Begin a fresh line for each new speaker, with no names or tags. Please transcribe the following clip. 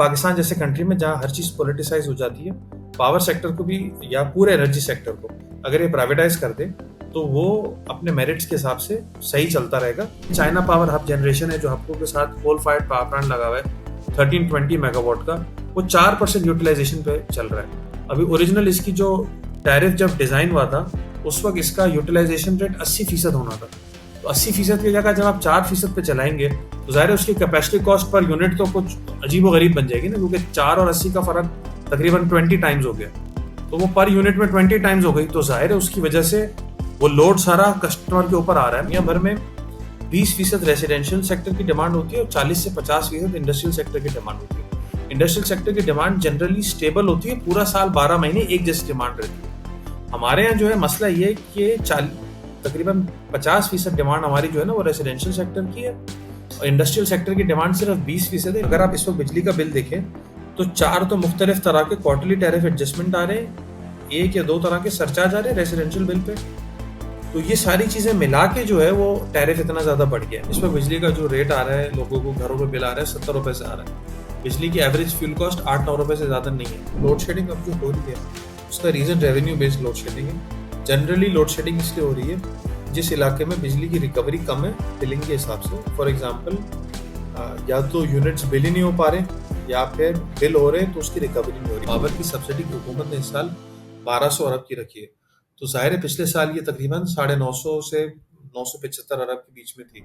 पाकिस्तान जैसे कंट्री में जहाँ हर चीज़ पॉलिटिसाइज हो जाती है, पावर सेक्टर को भी या पूरे एनर्जी सेक्टर को अगर ये प्राइवेटाइज कर दे तो वो अपने मेरिट्स के हिसाब से सही चलता रहेगा। चाइना पावर हब जनरेशन है जो हबको के साथ कोल फायर्ड पावर प्लांट लगा हुआ है 1320 मेगावाट का, वो 4% यूटिलाइजेशन पे चल रहा है। अभी ओरिजिनल इसकी जो टैरिफ जब डिजाइन हुआ था उस वक्त इसका यूटिलाइजेशन रेट 80% होना था। तो 80% की जगह जब आप 4% पे चलाएंगे तो जाहिर है उसकी कैपेसिटी कॉस्ट पर यूनिट तो कुछ अजीब गरीब बन जाएगी ना, क्योंकि 4 और 80 का फर्क तकरीबन 20 टाइम्स हो गया। तो वो पर यूनिट में 20 टाइम्स हो गई, तो जाहिर है उसकी वजह से वो लोड सारा कस्टमर के ऊपर आ रहा है। दुनिया भर में 20% रेसिडेंशियल सेक्टर की डिमांड होती है और 40 से 50% इंडस्ट्रियल सेक्टर की डिमांड होती है। इंडस्ट्रियल सेक्टर की डिमांड जनरली स्टेबल होती है, पूरा साल 12 महीने एक जैसी डिमांड रहती है। हमारे यहाँ जो है मसला ये है कि तकरीबन 50% डिमांड हमारी जो है ना वो रेसिडेंशियल सेक्टर की है और इंडस्ट्रियल सेक्टर की डिमांड सिर्फ 20% है। अगर आप इस वक्त बिजली का बिल देखें तो 4 तो मुख्तलिफ तरह के क्वार्टरली टैरिफ एडजस्टमेंट आ रहे हैं, 1 या 2 तरह के सरचार्ज आ रहे हैं रेसिडेंशियल बिल पे। तो ये सारी चीज़ें मिला के जो है वो टैरिफ इतना ज़्यादा बढ़ गया है। इस पर बिजली का जो रेट आ रहा है, लोगों को घरों में बिल आ रहा है 70 रुपये से आ रहा है। बिजली की एवरेज फ्यूल कॉस्ट 8-9 रुपये से ज़्यादा नहीं है। लोड शेडिंग अब जो हो रही है उसका reason revenue based load shedding है। जनरली लोड शेडिंग इसलिए हो रही है जिस इलाके में बिजली की रिकवरी कम है बिलिंग के हिसाब से। फॉर एग्जांपल या तो यूनिट्स बिल ही नहीं हो पा रहे या फिर बिल हो रहे तो उसकी रिकवरी नहीं हो रही। पावर की सब्सिडी की हुकूमत ने इस साल 1200 अरब की रखी है, तो जाहिर है पिछले साल ये तकरीबन 950 से 975 अरब के बीच में थी।